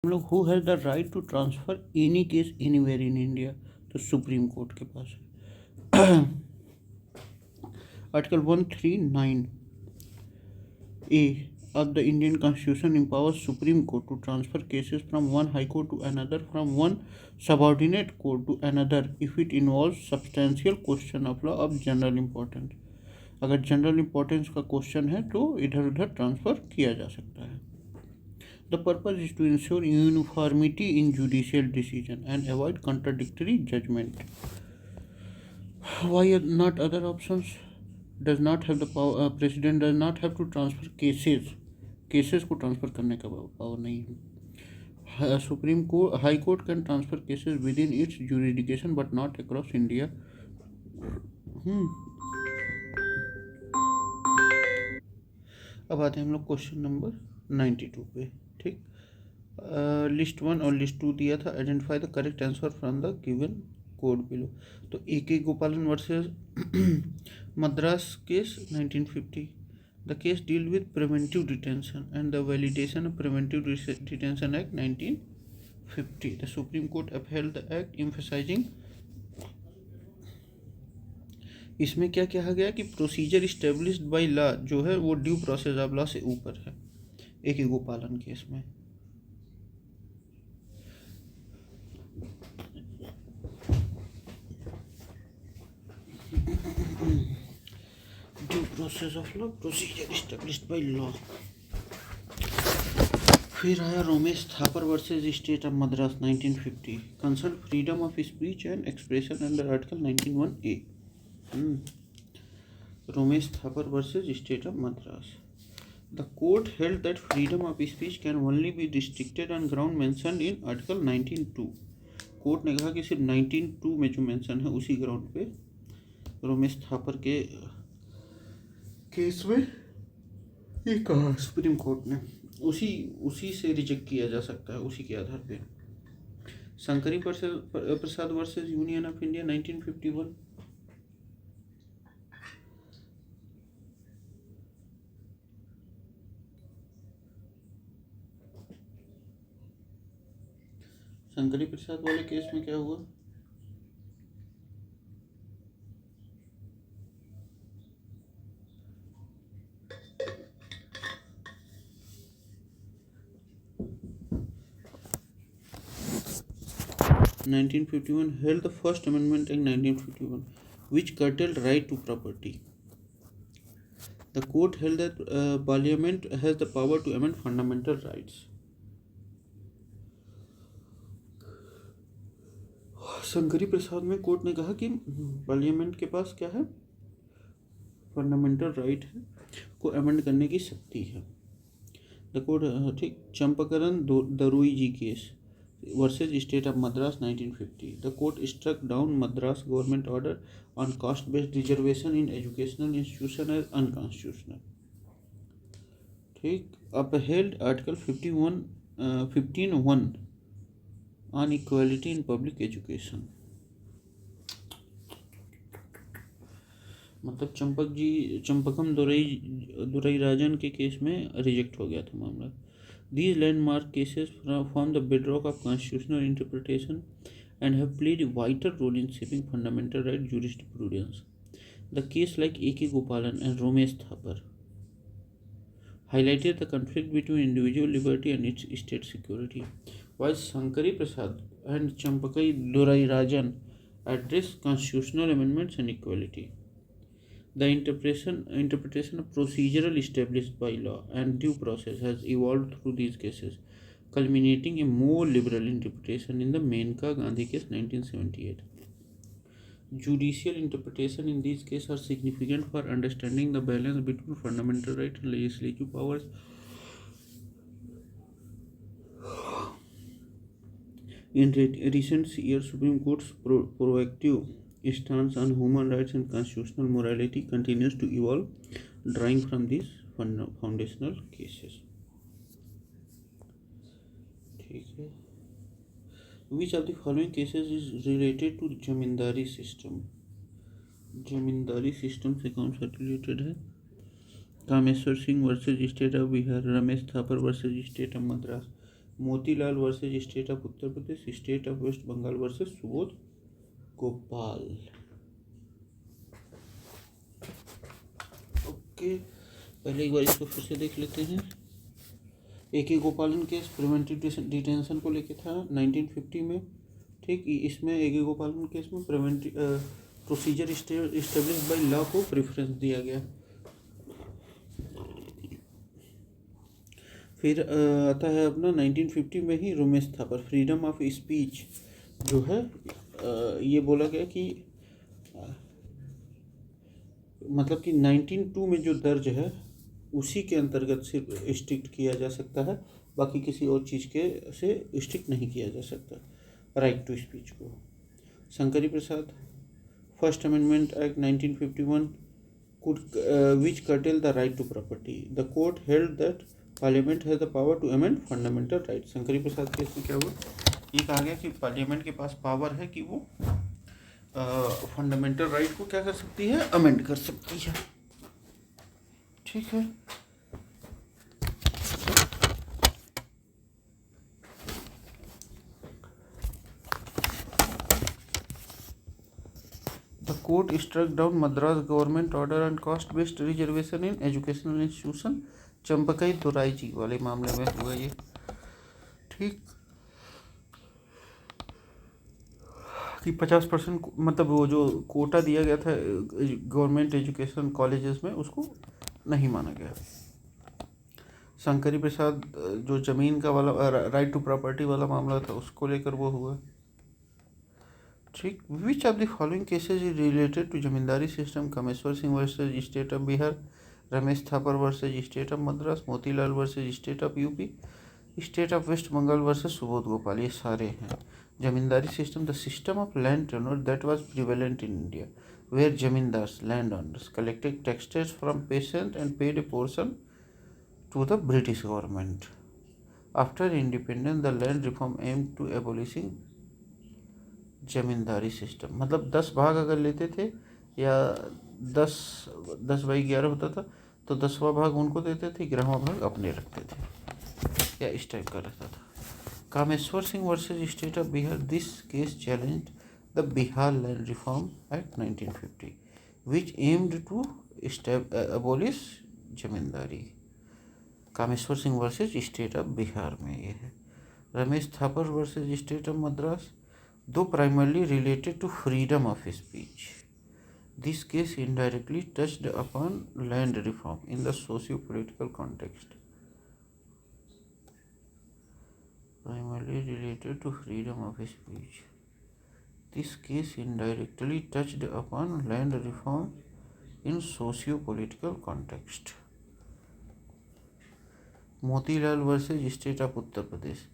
हम लोग who has the right to transfer any case anywhere in India, तो supreme court के पास है। Article 139 A of the Indian Constitution empowers Supreme Court to transfer cases from one high court to another, from one subordinate court to another, if it involves substantial question of law of general importance. अगर general importance का question है तो इधर उधर transfer किया जा सकता है। The purpose is to ensure uniformity in judicial decision and avoid contradictory judgment. Why not other options? does not have the power, president does not have to transfer cases को transfer करने का power नहीं है। Supreme court high court can transfer cases with in its jurisdiction but not across India. अब आते हैं हम लोग क्वेश्चन नंबर 92 पे। ठीक, लिस्ट 1 और लिस्ट 2 दिया था। Identify the correct answer from the given code below. तो ए गोपालन versus Madras case 1950। The case deal with preventive detention and the validation of Preventive Detention Act 1950. The Supreme Court upheld the act, emphasizing इसमें क्या कहा गया कि procedure established by law जो है वो ड्यू प्रोसेस ऑफ लॉ से ऊपर है एक गोपालन केस में। Due process of law, procedure established by law. फिर आया Romesh Thapar versus state of Madras 1950। Concern freedom of speech and expression under article 19(1)(a। Romesh Thapar versus state of Madras. The court held that freedom of speech can only be restricted on ground mentioned in article 19(2)। Court ने कहा कि सिर्फ 19(2) में जो mention है उसी ground पे रोमेश थापर के केस में ये कहा सुप्रीम कोर्ट ने, उसी से रिजेक्ट किया जा सकता है, उसी के आधार पे। Shankari Prasad versus union of India 1951। Shankari Prasad वाले केस में क्या हुआ? (1951) held the First Amendment Act 1951, which curtailed right to property. The court held that Parliament has the power to amend fundamental rights. Shankari प्रसाद में कोर्ट ने कहा कि पार्लियामेंट के पास क्या है, फंडामेंटल राइट है को अमेंड करने की शक्ति है। द कोर्ट, ठीक, चंपाकरण दरुई जी case versus State of Madras 1950. The court struck down Madras government order on caste-based reservation in educational institution as unconstitutional. ठीक, upheld Article 15(1) on equality in public education. मतलब चंपकम दुरई राजन के केस में reject हो गया था मामला। These landmark cases form the bedrock of constitutional interpretation and have played a vital role in shaping fundamental right jurisprudence. The case like A.K. Gopalan and Romesh Thapar highlighted the conflict between individual liberty and its state security, while Shankari Prasad and Champakai Durai Rajan addressed constitutional amendments and equality. The interpretation of procedural established by law and due process has evolved through these cases, culminating in a more liberal interpretation in the Menka Gandhi case 1978. Judicial interpretation in these cases are significant for understanding the balance between fundamental rights and legislative powers. In recent years, Supreme Court's proactive stance on human rights and constitutional morality continues to evolve, drawing from these foundational cases. ठीक है, which of the following cases is related to zamindari system? Zamindari system से कौन सा related है? Kameshwar Singh versus state of Bihar, Ramesh Thapar versus state of Madras, Motilal versus state of Uttar Pradesh, state of West Bengal versus Subodh Gopal. Okay, पहले एक बार इसको फिर से देख लेते हैं। AK Gopalan case preventive detention को लेके था 1950 में। ठीक, इसमें AK गोपालन केस में preventive procedure establish by law को प्रेफरेंस दिया गया। फिर आता है अपना 1950 में ही Romesh Thappar freedom of speech जो है ये बोला गया कि मतलब कि 1902 में जो दर्ज है उसी के अंतर्गत सिर्फ स्ट्रिक्ट किया जा सकता है, बाकी किसी और चीज़ के से स्ट्रिक्ट नहीं किया जा सकता राइट टू स्पीच को। Shankari Prasad first amendment act 1951 could which curtail the right to property. The court held that parliament has the power to amend fundamental rights. Shankari Prasad case में क्या हुआ, ये कहा गया कि पार्लियामेंट के पास पावर है कि वो फंडामेंटल राइट को क्या कर सकती है, अमेंड कर सकती है। ठीक है, The court struck down Madras government order on cost-based reservation in educational institution, Champakam Dorai जी वाले मामले में हुआ ये। ठीक, कि 50% मतलब वो जो कोटा दिया गया था गवर्नमेंट एजुकेशन कॉलेजेस में उसको नहीं माना गया। शंकरी प्रसाद जो ज़मीन का वाला राइट टू प्रॉपर्टी वाला मामला था उसको लेकर वो हुआ। ठीक, which of the following cases is related to zamindari system, Kameshwar Singh versus state of Bihar, Ramesh Thapar versus state of Madras, Motilal versus state of UP, state of West Bengal versus Subodh Gopal, ये सारे हैं। Zamindari system, the system of land tenure that was prevalent in India where zamindars land owners collected taxes from patient and paid a portion to the British government. After independence the land reform aim to abolishing zamindari system, मतलब 10 भाग अगर लेते थे या 10/11 होता था तो 10वां भाग उनको देते थे, 11वां भाग अपने रखते थे, या इस टाइप का रहता था। Kameshwar Singh versus state of Bihar, this case challenged the Bihar land reform act 1950 which aimed to abolish zamindari. Kameshwar Singh versus state of Bihar में ये है। Ramesh Thapar versus state of Madras, though primarily related to freedom of speech. This case indirectly touched upon land reform in the socio-political context. Primarily related to freedom of speech. This case indirectly touched upon land reform in socio-political context. Motilal versus State of Uttar Pradesh,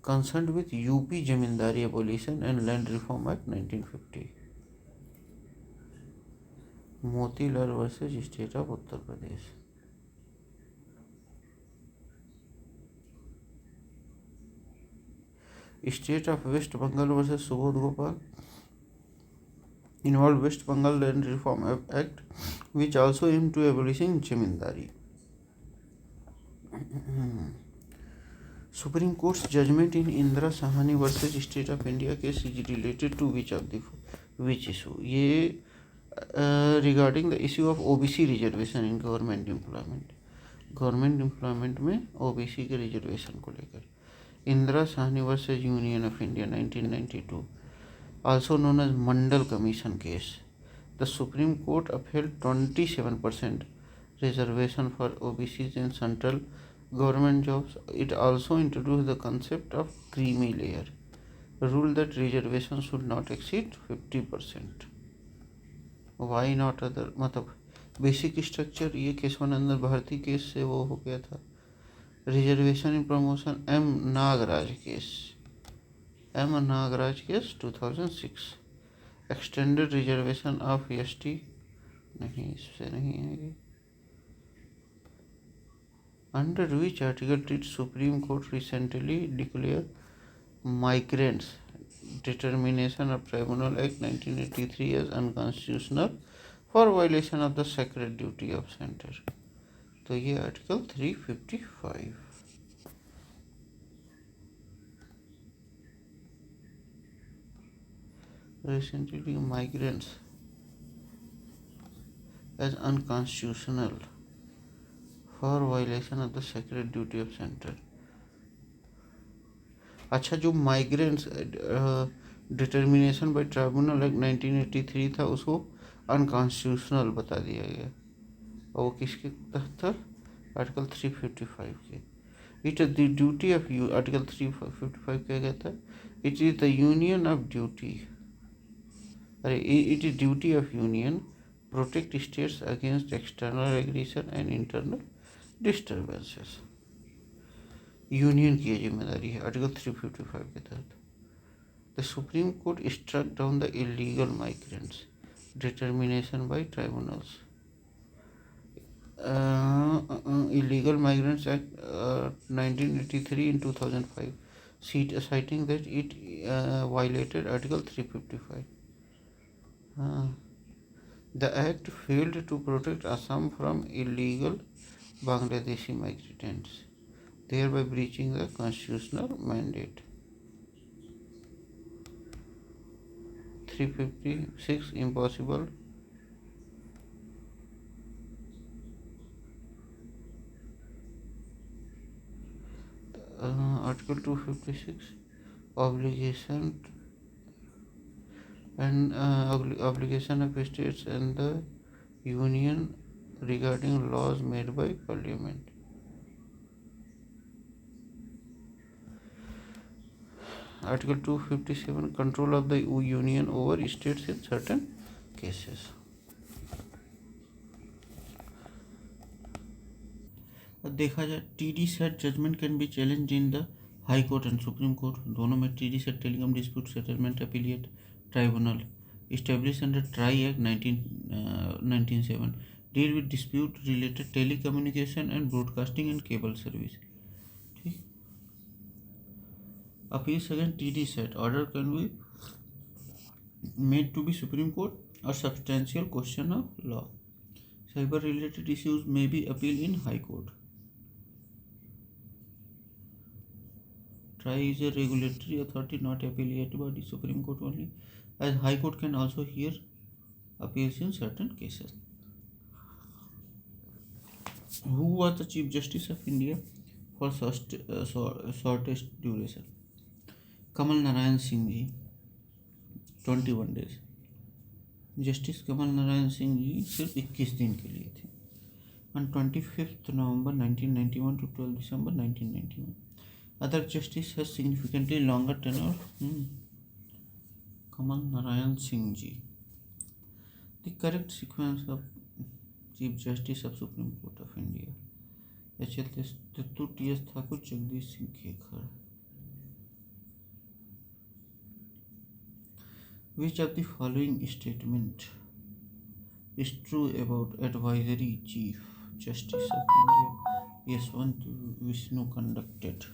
concerned with UP Jamindari Abolition and Land Reform Act 1950. Motilal versus State of Uttar Pradesh. State of West Bengal versus Subodh Gopal involved West Bengal Land Reform Act, which also aimed to abolishing Jamindari. Supreme Court's judgment in Indira Sahani versus State of India case is related to which issue? ये regarding the issue of OBC reservation in government employment. Government employment में OBC के reservation को लेकर। Indira Sahni versus union of India 1992, also known as Mandal Commission case. The Supreme Court upheld 27% reservation for OBCs in central government jobs. It also introduced the concept of creamy layer, a rule that reservation should not exceed 50%. Why not other, मतलब basic structure ये Kesavananda Bharati case से वो हो गया था। Reservation in promotion M Nagaraj case 2006। Extended reservation of ST नहीं, इससे नहीं है ये। Under which article did Supreme Court recently declare Migrants Determination of Tribunal Act 1983 as unconstitutional for violation of the sacred duty of center? तो ये article 355। recently migrants as unconstitutional for violation of the sacred duty of center. अच्छा, जो migrants determination bye tribunal act 1983 था, उसको unconstitutional बता दिया गया। और वो किसके तहत था? आर्टिकल 355 के। It is the duty of you, article 355 क्या कहता है? It is the union of duty, अरे it is duty of union protect states against external aggression and internal disturbances. Union की जिम्मेदारी है आर्टिकल 355 के तहत। The supreme court struck down the illegal migrants determination by tribunals. Illegal Migrants Act 1983 in 2005, citing that it violated Article 355. The act failed to protect Assam from illegal Bangladeshi migrants, thereby breaching the constitutional mandate. 356 impossible. Article 256 obligation and obligation of states and the union regarding laws made by parliament. Article 257 control of the union over states in certain cases. देखा जाए, TDSAT judgment can be challenge in the high court and supreme court, दोनों में। TDSAT telecom dispute settlement appellate tribunal established under TRI Act 1997, deal with dispute related telecommunication and broadcasting and cable service. ठीक, appeals against TD set order can be made to be Supreme Court or substantial question of law. Cyber related issues may be appealed in High Court. TRI is a regulatory authority, not appellate body, Supreme Court only, as High Court can also hear appeals in certain cases. Who was the Chief Justice of India for shortest duration? Kamal Narayan Singh ji, 21 days. Justice Kamal Narayan Singh ji सिर्फ 21 दिन के लिए थे। On 25th November 1991 to 12 December 1991. Other justice has significantly longer tenure. Kamal Narayan Singh ji. The correct sequence of Chief Justice of Supreme Court of India: H.L. Tattu, T.S. Thakur, Jagdish Singh Kekhar. Which of the following statement is true about Advisory Chief Justice of India Yashwant Vishnu conducted?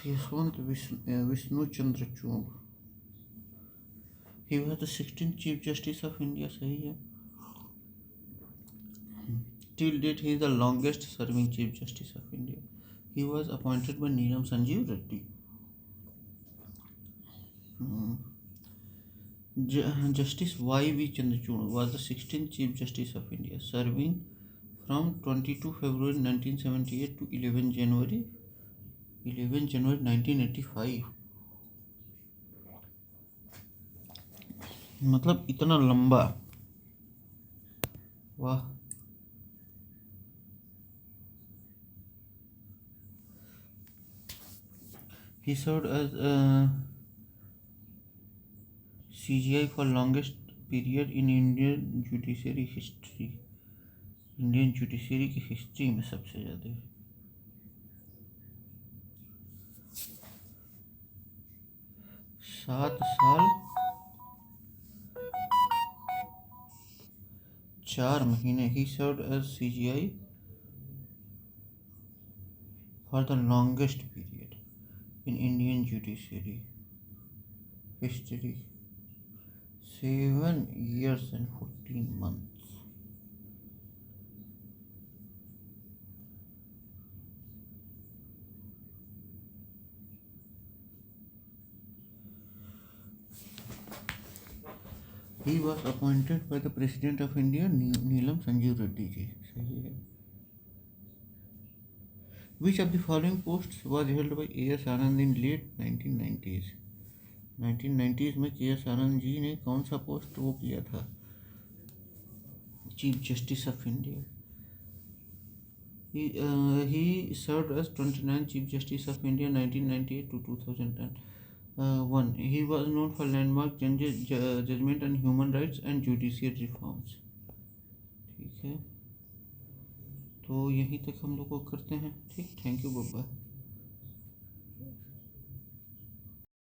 Yashwant Vishnu Chandra Chud. He was the 16th Chief Justice of India. सही है। Till date, he is the longest serving Chief Justice of India. He was appointed by Neelam Sanjeev Reddy. Justice Y.V. Chandrachud was the 16th Chief Justice of India, serving from 22 February 1978 to 11 January 1985. मतलब इतना लंबा, वाह। He served as CGI for longest period in Indian judiciary history. Indian judiciary की history में सबसे ज़्यादा। 7 साल 4 महीने। He served as CGI for the longest period in Indian judiciary history, 7 years and 14 months. He was appointed by the president of India Neelam Sanjiva Reddy ji. सही है। Which of the following post was held by A S Anand in late 1990s? 1990s में के S Anand ji ने कौन सा post वो किया था? Chief justice of India. He served as 29th Chief Justice of India 1998 to 2001. He was known for landmark judgment on human rights and judicial reforms. ठीक है, तो यहीं तक हम लोग को करते हैं। ठीक, थैंक यू, बाय बाय।